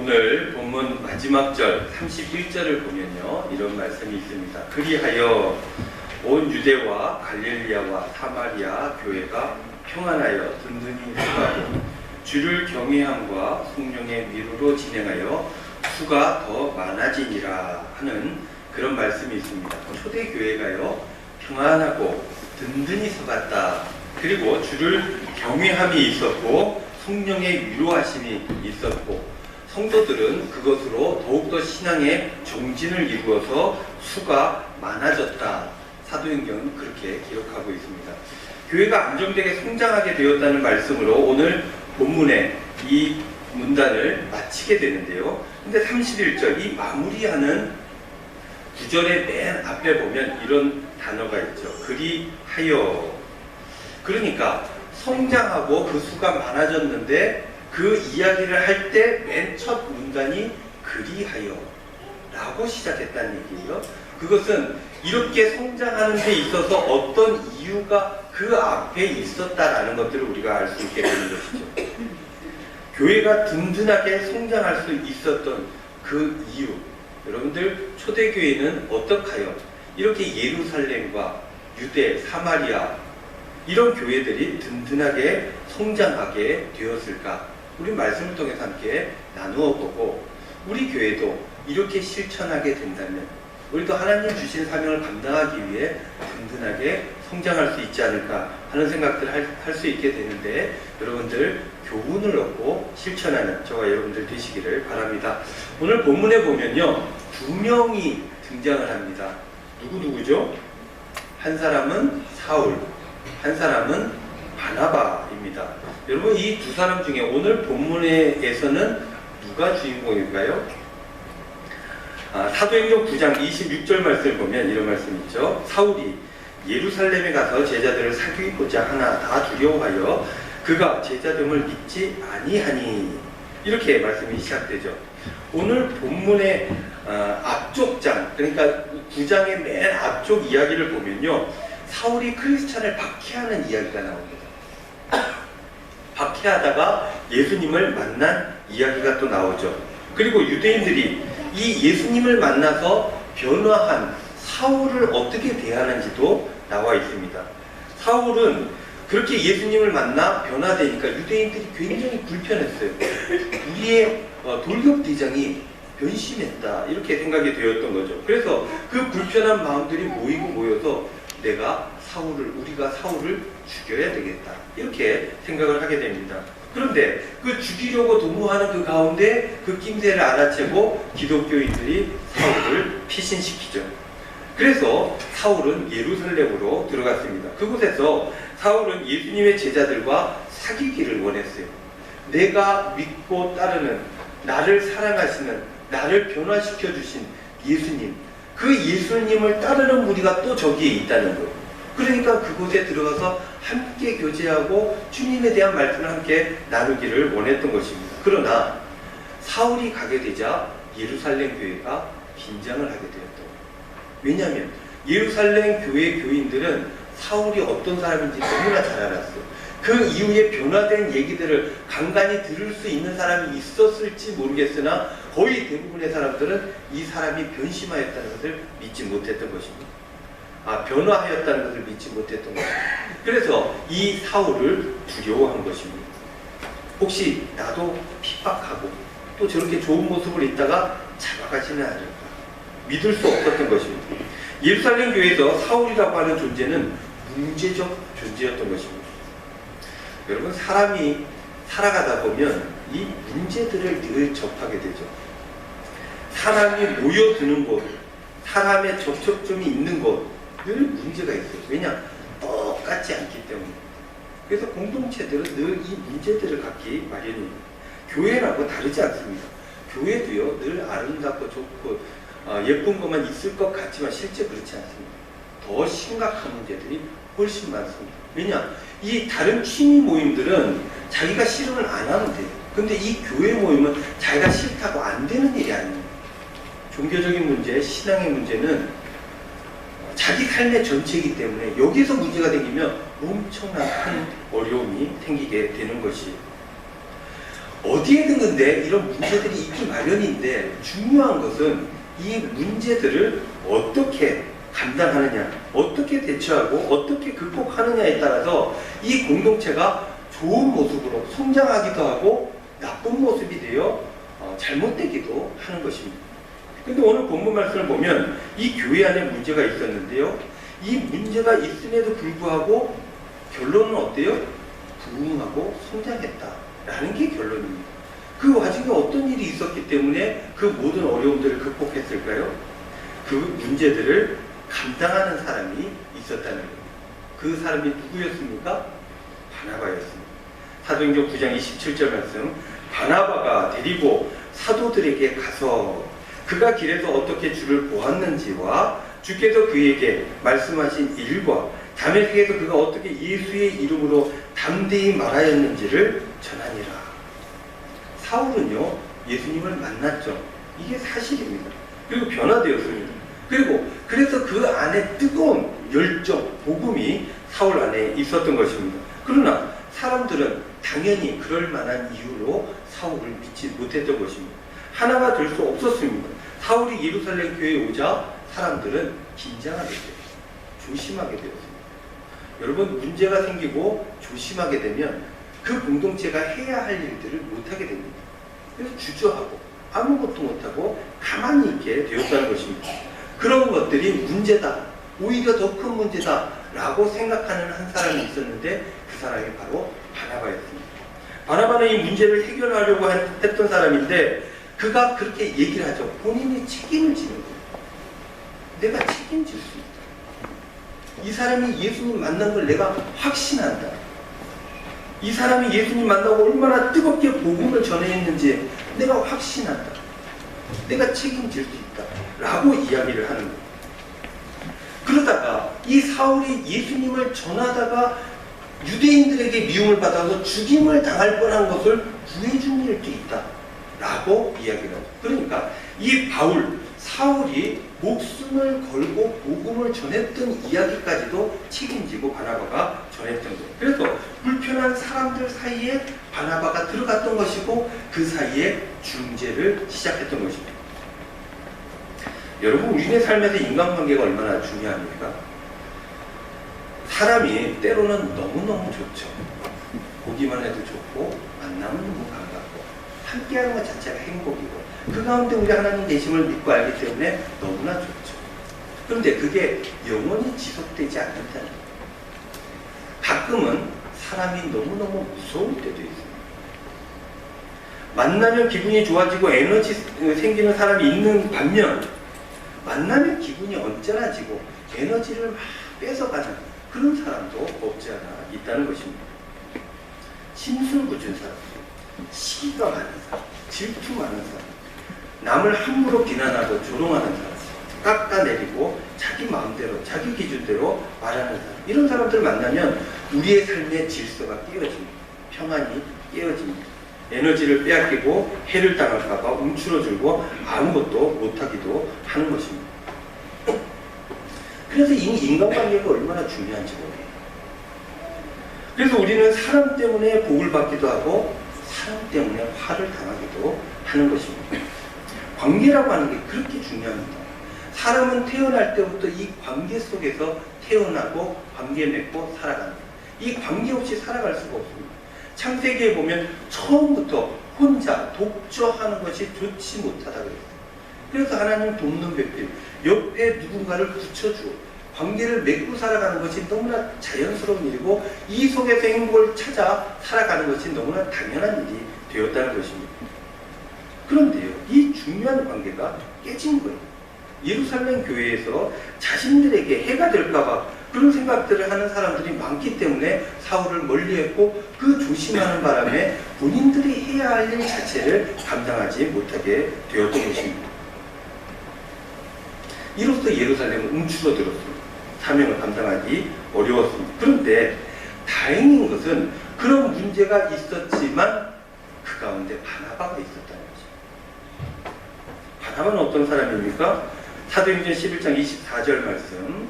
오늘 본문 마지막 절 31절을 보면요, 이런 말씀이 있습니다. 그리하여 온 유대와 갈릴리아와 사마리아 교회가 평안하여 든든히 서가고 주를 경외함과 성령의 미루로 진행하여 수가 더 많아지니라 하는 그런 말씀이 있습니다. 초대교회가요, 평안하고 든든히 서갔다. 그리고 주를 경외함이 있었고 성령의 위로하심이 있었고 성도들은 그것으로 더욱더 신앙의 정진을 이루어서 수가 많아졌다. 사도행전은 그렇게 기록하고 있습니다. 교회가 안정되게 성장하게 되었다는 말씀으로 오늘 본문의 이 문단을 마치게 되는데요. 근데 31절 이 마무리하는 구절의 맨 앞에 보면 이런 단어가 있죠. 그리하여. 그러니까 성장하고 그 수가 많아졌는데 그 이야기를 할 때 맨 첫 문단이 그리하여 라고 시작했다는 얘기예요. 그것은 이렇게 성장하는 데 있어서 어떤 이유가 그 앞에 있었다라는 것들을 우리가 알 수 있게 되는 것이죠. 교회가 든든하게 성장할 수 있었던 그 이유, 여러분들 초대교회는 어떡하여 이렇게 예루살렘과 유대, 사마리아 이런 교회들이 든든하게 성장하게 되었을까? 우리 말씀을 통해서 함께 나누어 보고 우리 교회도 이렇게 실천하게 된다면 우리도 하나님 주신 사명을 감당하기 위해 든든하게 성장할 수 있지 않을까 하는 생각들을 할 수 있게 되는데 여러분들 교훈을 얻고 실천하는 저와 여러분들 되시기를 바랍니다. 오늘 본문에 보면요, 두 명이 등장을 합니다. 누구죠? 한 사람은 사울, 한 사람은 바나바입니다. 여러분 이 두 사람 중에 오늘 본문에서는 누가 주인공일까요? 사도행전 9장 26절 말씀을 보면 이런 말씀이 있죠. 사울이 예루살렘에 가서 제자들을 사귀고자 하나 다 두려워하여 그가 제자됨을 믿지 아니하니, 이렇게 말씀이 시작되죠. 오늘 본문의 앞쪽 장, 그러니까 9장의 맨 앞쪽 이야기를 보면요, 사울이 크리스찬을 박해하는 이야기가 나옵니다. 박해하다가 예수님을 만난 이야기가 또 나오죠. 그리고 유대인들이 이 예수님을 만나서 변화한 사울을 어떻게 대하는지도 나와 있습니다. 사울은 그렇게 예수님을 만나 변화되니까 유대인들이 굉장히 불편했어요. 우리의 돌격대장이 변심했다, 이렇게 생각이 되었던 거죠. 그래서 그 불편한 마음들이 모여서 우리가 사울을 죽여야 되겠다, 이렇게 생각을 하게 됩니다. 그런데 그 죽이려고 도모하는 그 가운데 그 낌새를 알아채고 기독교인들이 사울을 피신시키죠. 그래서 사울은 예루살렘으로 들어갔습니다. 그곳에서 사울은 예수님의 제자들과 사귀기를 원했어요. 내가 믿고 따르는, 나를 사랑하시는, 나를 변화시켜 주신 예수님, 그 예수님을 따르는 무리가 또 저기에 있다는 거예요. 그러니까 그곳에 들어가서 함께 교제하고 주님에 대한 말씀을 함께 나누기를 원했던 것입니다. 그러나 사울이 가게 되자 예루살렘 교회가 빈장을 하게 되었던 거예요. 왜냐하면 예루살렘 교회 교인들은 사울이 어떤 사람인지 너무나 잘 알았어요. 그 이후에 변화된 얘기들을 간간히 들을 수 있는 사람이 있었을지 모르겠으나 거의 대부분의 사람들은 이 사람이 변심하였다는 것을 믿지 못했던 것입니다. 변화하였다는 것을 믿지 못했던 것입니다. 그래서 이 사울을 두려워한 것입니다. 혹시 나도 핍박하고 또 저렇게 좋은 모습을 있다가 잡아가지는 않을까, 믿을 수 없었던 것입니다. 예루살렘 교회에서 사울이라고 하는 존재는 문제적 존재였던 것입니다. 여러분, 사람이 살아가다 보면 이 문제들을 늘 접하게 되죠. 사람이 모여드는 곳, 사람의 접촉점이 있는 곳, 늘 문제가 있어요. 왜냐? 똑같지 않기 때문에. 그래서 공동체들은 늘 이 문제들을 갖기 마련입니다. 교회라고 다르지 않습니다. 교회도요, 늘 아름답고 좋고 예쁜 것만 있을 것 같지만 실제 그렇지 않습니다. 더 심각한 문제들이 훨씬 많습니다. 왜냐? 이 다른 취미 모임들은 자기가 싫으면 안 하면 돼요. 근데 이 교회 모임은 자기가 싫다고 안 되는 일이 아닙니다. 종교적인 문제, 신앙의 문제는 자기 삶의 전체이기 때문에 여기서 문제가 생기면 엄청난 큰 어려움이 생기게 되는 것이, 어디에든 근데 이런 문제들이 있기 마련인데 중요한 것은 이 문제들을 어떻게 감당하느냐, 어떻게 대처하고 어떻게 극복하느냐에 따라서 이 공동체가 좋은 모습으로 성장하기도 하고 나쁜 모습이 되어 잘못되기도 하는 것입니다. 근데 오늘 본문 말씀을 보면 이 교회 안에 문제가 있었는데요. 이 문제가 있음에도 불구하고 결론은 어때요? 부흥하고 성장했다라는 게 결론입니다. 그 와중에 어떤 일이 있었기 때문에 그 모든 어려움들을 극복했을까요? 그 문제들을 감당하는 사람이 있었다는 거예요. 그 사람이 누구였습니까? 바나바였습니다. 사도행전 9장 27절 말씀, 바나바가 데리고 사도들에게 가서 그가 길에서 어떻게 주를 보았는지와 주께서 그에게 말씀하신 일과 다메섹에서 그가 어떻게 예수의 이름으로 담대히 말하였는지를 전하니라. 사울은요, 예수님을 만났죠. 이게 사실입니다. 그리고 변화되었습니다. 그리고 그래서 그 안에 뜨거운 열정, 복음이 사울 안에 있었던 것입니다. 그러나 사람들은 당연히 그럴 만한 이유로 사울을 믿지 못했던 것입니다. 하나가 될 수 없었습니다. 사울이 예루살렘 교회에 오자 사람들은 긴장하게 되었습니다. 조심하게 되었습니다. 여러분, 문제가 생기고 조심하게 되면 그 공동체가 해야 할 일들을 못하게 됩니다. 그래서 주저하고 아무것도 못하고 가만히 있게 되었다는 것입니다. 그런 것들이 문제다, 오히려 더 큰 문제다 라고 생각하는 한 사람이 있었는데 그 사람이 바로 바나바였습니다. 바나바는 이 문제를 해결하려고 했던 사람인데 그가 그렇게 얘기를 하죠. 본인이 책임을 지는 거예요. 내가 책임질 수 있다. 이 사람이 예수님 만난 걸 내가 확신한다. 이 사람이 예수님 만나고 얼마나 뜨겁게 복음을 전했는지 내가 확신한다. 내가 책임질 수 있다. 라고 이야기를 하는 거예요. 그러다가 이 사울이 예수님을 전하다가 유대인들에게 미움을 받아서 죽임을 당할 뻔한 것을 구해준 일도 있다. 라고 이야기를 하죠. 그러니까 이 사울이 목숨을 걸고 복음을 전했던 이야기까지도 책임지고 바나바가 전했던 거예요. 그래서 불편한 사람들 사이에 바나바가 들어갔던 것이고 그 사이에 중재를 시작했던 것입니다. 여러분, 우리의 삶에서 인간관계가 얼마나 중요합니까? 사람이 때로는 너무너무 좋죠. 보기만 해도 좋고 만나면 너무 반갑고 함께하는 것 자체가 행복이고 그 가운데 우리 하나님 계심을 믿고 알기 때문에 너무나 좋죠. 그런데 그게 영원히 지속되지 않는다는 거예요. 가끔은 사람이 너무너무 무서울 때도 있습니다. 만나면 기분이 좋아지고 에너지 생기는 사람이 있는 반면 만나면 기분이 언짢아지고 에너지를 막 뺏어가는 그런 사람도 없지 않아 있다는 것입니다. 심술궂은 사람, 시기가 많은 사람, 질투 많은 사람, 남을 함부로 비난하고 조롱하는 사람, 깎아내리고 자기 마음대로 자기 기준대로 말하는 사람, 이런 사람들 만나면 우리의 삶의 질서가 깨어집니다. 평안이 깨어집니다. 에너지를 빼앗기고 해를 당할까봐 움츠러들고 아무것도 못하기도 하는 것입니다. 그래서 이 인간관계가 얼마나 중요한지 모르겠어요. 그래서 우리는 사람 때문에 복을 받기도 하고 사람 때문에 화를 당하기도 하는 것입니다. 관계라고 하는 게 그렇게 중요합니다. 사람은 태어날 때부터 이 관계 속에서 태어나고 관계 맺고 살아갑니다. 이 관계 없이 살아갈 수가 없습니다. 창세기에 보면 처음부터 혼자 독주하는 것이 좋지 못하다 그랬어요. 그래서 하나님 돕는 배필, 옆에 누군가를 붙여주고 관계를 맺고 살아가는 것이 너무나 자연스러운 일이고 이 속에서 행복을 찾아 살아가는 것이 너무나 당연한 일이 되었다는 것입니다. 그런데요, 이 중요한 관계가 깨진 거예요. 예루살렘 교회에서 자신들에게 해가 될까봐 그런 생각들을 하는 사람들이 많기 때문에 사울을 멀리했고 그 조심하는 바람에 본인들이 해야 할 일 자체를 감당하지 못하게 되었던 것입니다. 이로써 예루살렘은 움츠러들었습니다. 사명을 감당하기 어려웠습니다. 그런데 다행인 것은 그런 문제가 있었지만 그 가운데 바나바가 있었다는 거죠. 바나바는 어떤 사람입니까? 사도행전 11장 24절 말씀,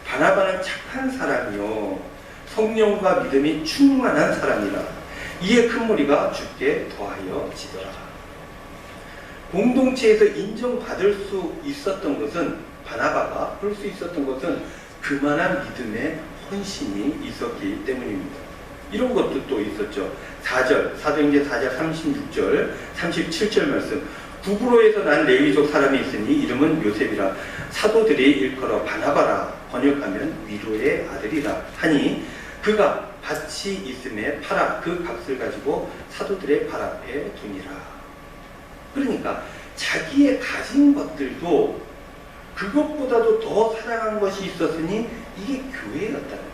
바나바는 착한 사람이요 성령과 믿음이 충만한 사람이라 이에 큰 무리가 주께 더하여 지더라. 공동체에서 인정받을 수 있었던 것은, 바나바가 그럴 수 있었던 것은 그만한 믿음의 헌신이 있었기 때문입니다. 이런 것도 또 있었죠. 4절, 사도행전 4장 36절, 37절 말씀. 구브로에서 난 레위족 사람이 있으니 이름은 요셉이라. 사도들이 일컬어 바나바라, 번역하면 위로의 아들이라 하니 그가 밭이 있음에 팔아 그 값을 가지고 사도들의 발 앞에 두니라. 그러니까 자기의 가진 것들도 그것보다도 더 사랑한 것이 있었으니 이게 교회였다는 거예요.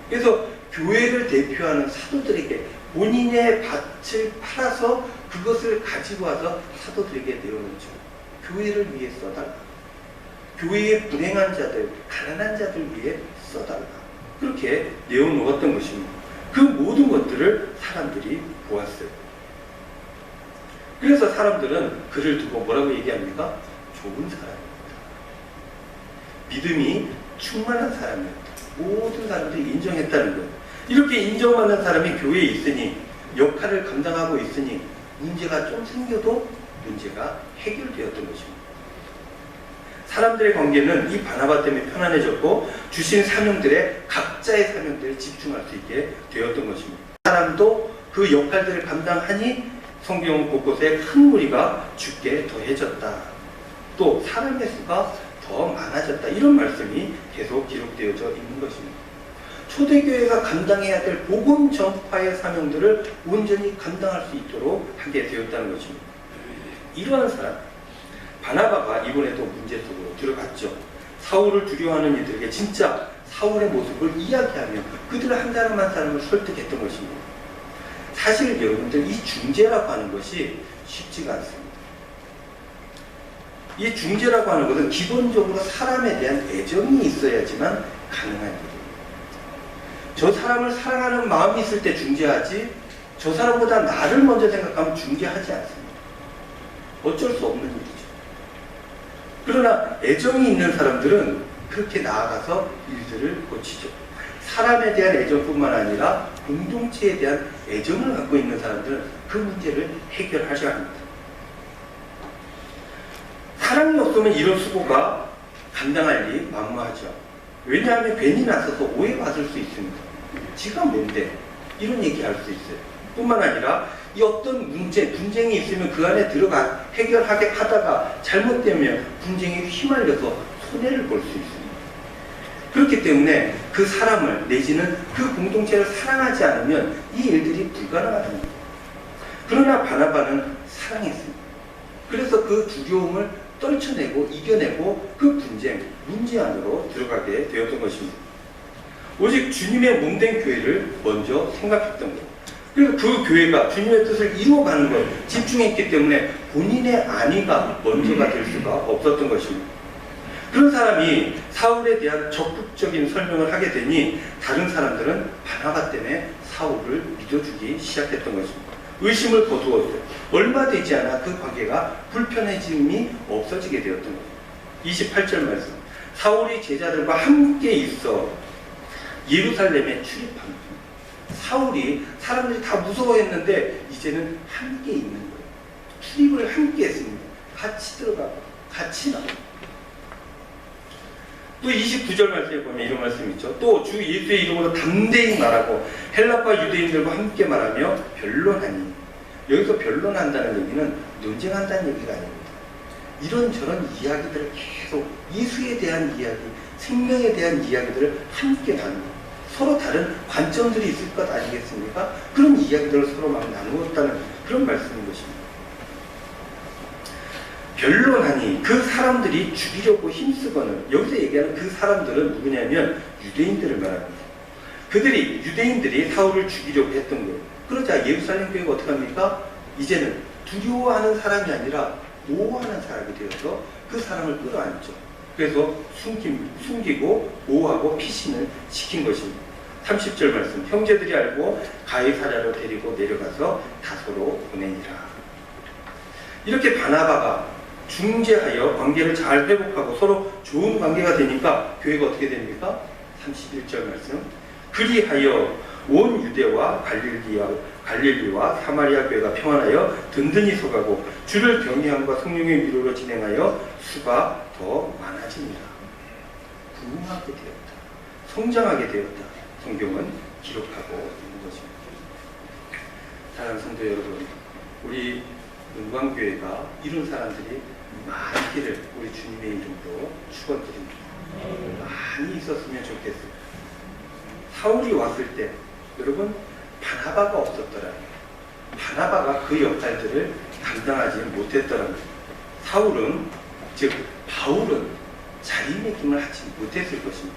그래서 교회를 대표하는 사도들에게 본인의 밭을 팔아서 그것을 가지고 와서 사도들에게 내어놓죠. 교회를 위해 써달라. 교회의 불행한 자들, 가난한 자들 위해 써달라. 그렇게 내어놓았던 것입니다. 그 모든 것들을 사람들이 보았어요. 그래서 사람들은 그를 두고 뭐라고 얘기합니까? 좋은 사람입니다. 믿음이 충만한 사람이었다. 모든 사람들이 인정했다는 거예요. 이렇게 인정받는 사람이 교회에 있으니, 역할을 감당하고 있으니 문제가 좀 생겨도 문제가 해결되었던 것입니다. 사람들의 관계는 이 바나바 때문에 편안해졌고 주신 사명들에 각자의 사명들에 집중할 수 있게 되었던 것입니다. 사람도 그 역할들을 감당하니 성경 곳곳에 큰 무리가 주께 더해졌다. 또 사람의 수가 더 많아졌다. 이런 말씀이 계속 기록되어져 있는 것입니다. 초대교회가 감당해야 될 복음 전파의 사명들을 온전히 감당할 수 있도록 하게 되었다는 것입니다. 이러한 사람, 바나바가 이번에도 문제 속으로 들어갔죠. 사울을 두려워하는 이들에게 진짜 사울의 모습을 이야기하며 그들을 한 사람 한 사람을 설득했던 것입니다. 사실 여러분들, 이 중재라고 하는 것이 쉽지가 않습니다. 이 중재라고 하는 것은 기본적으로 사람에 대한 애정이 있어야지만 가능한 일이에요. 저 사람을 사랑하는 마음이 있을 때 중재하지, 저 사람보다 나를 먼저 생각하면 중재하지 않습니다. 어쩔 수 없는 일이죠. 그러나 애정이 있는 사람들은 그렇게 나아가서 일들을 고치죠. 사람에 대한 애정뿐만 아니라 공동체에 대한 애정을 갖고 있는 사람들은 그 문제를 해결하셔야 합니다. 사랑이 없으면 이런 수고가 감당할 일이 만무하죠. 왜냐하면 괜히 나서서 오해받을 수 있습니다. 지가 뭔데? 이런 얘기할 수 있어요. 뿐만 아니라 이 어떤 문제, 분쟁이 있으면 그 안에 들어가 해결하게 하다가 잘못되면 분쟁에 휘말려서 손해를 볼 수 있습니다. 그렇기 때문에 그 사람을 내지는 그 공동체를 사랑하지 않으면 이 일들이 불가능합니다. 그러나 바나바는 사랑했습니다. 그래서 그 두려움을 떨쳐내고 이겨내고 그 분쟁, 문제 안으로 들어가게 되었던 것입니다. 오직 주님의 몸된 교회를 먼저 생각했던 것. 그리고 그 교회가 주님의 뜻을 이루어가는 것 집중했기 때문에 본인의 안위가 먼저가 될 수가 없었던 것입니다. 그런 사람이 사울에 대한 적극적인 설명을 하게 되니 다른 사람들은 바나바 때문에 사울을 믿어주기 시작했던 것입니다. 의심을 거두었어요. 얼마 되지 않아 그 관계가 불편해짐이 없어지게 되었던 거예요. 28절 말씀. 사울이 제자들과 함께 있어 예루살렘에 출입합니다. 사울이 사람들이 다 무서워했는데 이제는 함께 있는 거예요. 출입을 함께 했습니다. 같이 들어가고 같이 나오고. 또 29절 말씀에 보면 이런 말씀이 있죠. 또 주 예수의 이름으로 담대히 말하고 헬라파 유대인들과 함께 말하며 변론하니. 여기서 변론한다는 얘기는 논쟁한다는 얘기가 아닙니다. 이런저런 이야기들을 계속 예수에 대한 이야기, 생명에 대한 이야기들을 함께 나누고 서로 다른 관점들이 있을 것 아니겠습니까? 그런 이야기들을 서로 막 나누었다는 그런 말씀인 것입니다. 변론하니 그 사람들이 죽이려고 힘쓰거늘. 여기서 얘기하는 그 사람들은 누구냐면 유대인들을 말합니다. 유대인들이 사울을 죽이려고 했던 거예요. 그러자 예루살렘 교회가 어떻게 합니까? 이제는 두려워하는 사람이 아니라 보호하는 사람이 되어서 그 사람을 끌어안죠. 그래서 숨기고 보호하고 피신을 시킨 것입니다. 30절 말씀. 형제들이 알고 가이사랴로 데리고 내려가서 다소로 보내니라. 이렇게 바나바가 중재하여 관계를 잘 회복하고 서로 좋은 관계가 되니까 교회가 어떻게 됩니까? 31절 말씀. 그리하여 온 유대와 갈릴리와 사마리아 교회가 평안하여 든든히 서가고 주를 경외함과 성령의 위로로 진행하여 수가 더 많아집니다. 부흥하게 되었다. 성장하게 되었다. 성경은 기록하고 있는 것입니다. 사랑하는 성도 여러분, 우리 은광교회가 이룬 사람들이 많기를 우리 주님의 이름으로 축원드립니다. 많이 있었으면 좋겠습니다. 사울이 왔을 때 여러분 바나바가 없었더라면, 바나바가 그 역할들을 감당하지 못했더라면, 사울은 즉 바울은 자리매김을 하지 못했을 것입니다.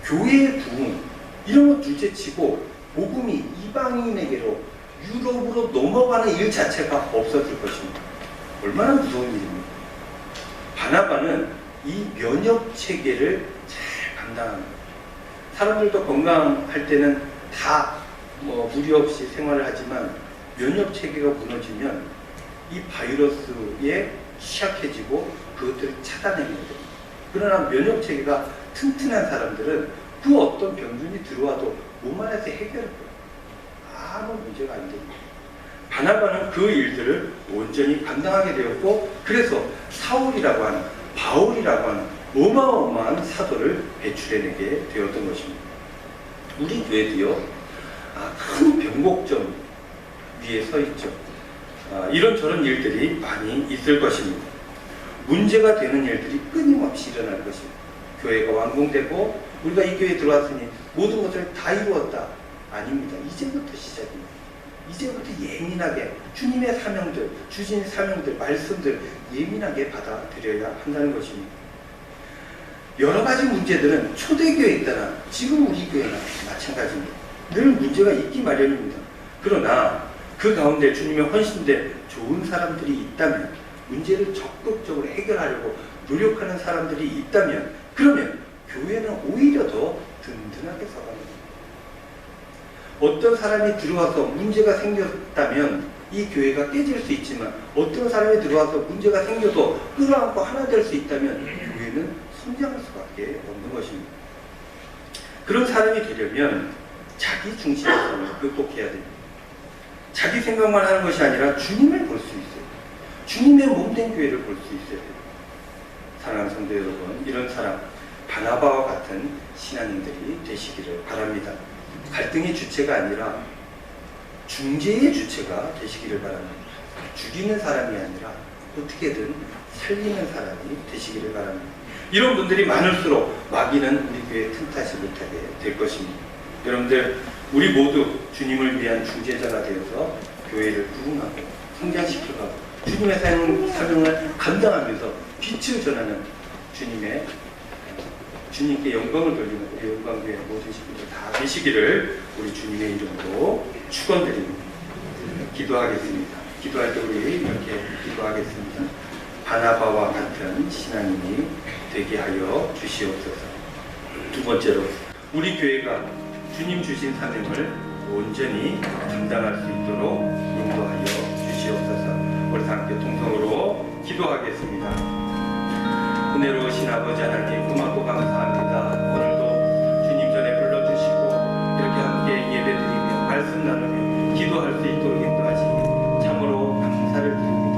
교회의 부흥 이런 것 둘째치고 복음이 이방인에게로 유럽으로 넘어가는 일 자체가 없었을 것입니다. 얼마나 무서운 일입니까? 바나바는 이 면역 체계를 잘 감당하는 거예요. 사람들도 건강할 때는 다 무리 없이 생활을 하지만 면역 체계가 무너지면 이 바이러스에 취약해지고 그것들을 차단해내야 됩니다. 그러나 면역 체계가 튼튼한 사람들은 그 어떤 병균이 들어와도 몸 안에서 해결할 거예요. 아무 문제가 안 됩니다. 바나바는 그 일들을 온전히 감당하게 되었고, 그래서 사울이라고 하는, 바울이라고 하는 어마어마한 사도를 배출해내게 되었던 것입니다. 우리 교회도요, 큰 변곡점 위에 서 있죠. 이런저런 일들이 많이 있을 것입니다. 문제가 되는 일들이 끊임없이 일어날 것입니다. 교회가 완공되고 우리가 이 교회에 들어왔으니 모든 것을 다 이루었다. 아닙니다. 이제부터 시작입니다. 이제부터 예민하게 주님의 사명들, 주신 사명들, 말씀들 예민하게 받아들여야 한다는 것입니다. 여러 가지 문제들은 초대교회에 있다나 지금 우리 교회나 마찬가지입니다. 늘 문제가 있기 마련입니다. 그러나 그 가운데 주님의 헌신된 좋은 사람들이 있다면, 문제를 적극적으로 해결하려고 노력하는 사람들이 있다면, 그러면 교회는 오히려 더 든든하게 서갑니다. 어떤 사람이 들어와서 문제가 생겼다면 이 교회가 깨질 수 있지만, 어떤 사람이 들어와서 문제가 생겨도 끌어안고 하나 될 수 있다면 교회는 성장할 수밖에 없는 것입니다. 그런 사람이 되려면 자기 중심의 삶을 극복해야 됩니다. 자기 생각만 하는 것이 아니라 주님을 볼 수 있어요. 주님의 몸된 교회를 볼 수 있어야 돼요. 사랑하는 성도 여러분, 이런 사람, 바나바와 같은 신앙인들이 되시기를 바랍니다. 갈등의 주체가 아니라 중재의 주체가 되시기를 바랍니다. 죽이는 사람이 아니라 어떻게든 살리는 사람이 되시기를 바랍니다. 이런 분들이 많을수록 마귀는 우리 교회에 틈타지 못하게 될 것입니다. 여러분들, 우리 모두 주님을 위한 중재자가 되어서 교회를 부흥하고 성장시키고 주님의 사명을 감당하면서 빛을 전하는 주님께 영광을 돌리는 우리 영광교회 모든 식구들 다 되시기를 우리 주님의 이름으로 축원드립니다. 기도하겠습니다. 기도할 때 우리 이렇게 기도하겠습니다. 바나바와 같은 신앙인이 되게 하여 주시옵소서. 두 번째로, 우리 교회가 주님 주신 사명을 온전히 감당할 수 있도록 인도하여 주시옵소서. 우리 다 함께 동성으로 기도하겠습니다. 은혜로우신 아버지 하나님, 고맙고 감사합니다. 오늘도 주님 전에 불러주시고 이렇게 함께 예배드리며 말씀 나누며 기도할 수 있도록 인도하시니 참으로 감사를 드립니다.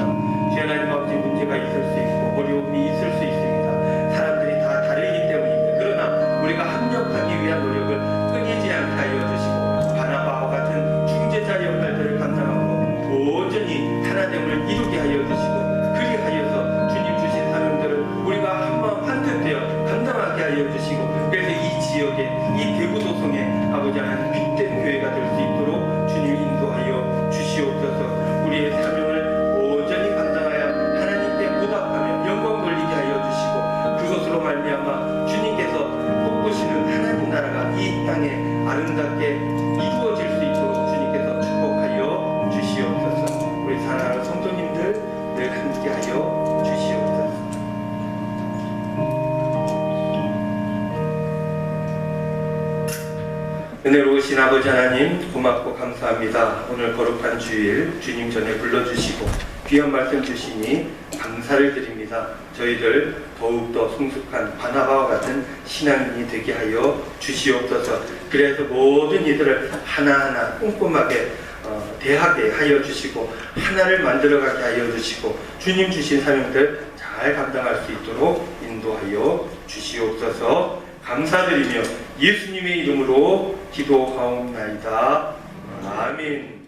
주 하나님 아버지, 문제가 있을 수 있고 어려움이 있을 수 있습니다. 사람들이 다 다르기 때문입니다. 그러나 우리가 합력하기 위한 노력을 끊이지 않게 하여 주시고, 바나바와 같은 중재자 역할들을 감당하고 온전히 하나됨을 이루게 하여 주시고, 그리하여서 주님 주신 사명들을 우리가 한마음 한뜻되어 감당하게 하여 주시고, 그래서 이 지역에, 이 대구 도성에 아버지 하나님 빛된 교회가 될 수 있도록 주님 인도하여 주시옵소서. 우리의 사명을 온전히 감당하여 하나님께 보답하며 영광 돌리게 하여 주시고, 그것으로 말미암아 주님께서 꿈꾸시는 하나님 나라가 이 땅에 아름답게 이루어질 수 있도록 주님께서 축복하여 주시옵소서. 우리 사랑하는 성도님들 늘 함께하여 주시옵소서. 은혜로우신 아버지 하나님, 고맙고 감사합니다. 오늘 거룩한 주일 주님 전에 불러주시고 귀한 말씀 주시니 감사를 드립니다. 저희들 더욱더 성숙한 바나바와 같은 신앙인이 되게 하여 주시옵소서. 그래서 모든 이들을 하나하나 꼼꼼하게 대하게 하여 주시고 하나를 만들어가게 하여 주시고 주님 주신 사명들 잘 감당할 수 있도록 인도하여 주시옵소서. 감사드리며 예수님의 이름으로 기도하옵나이다. 아멘.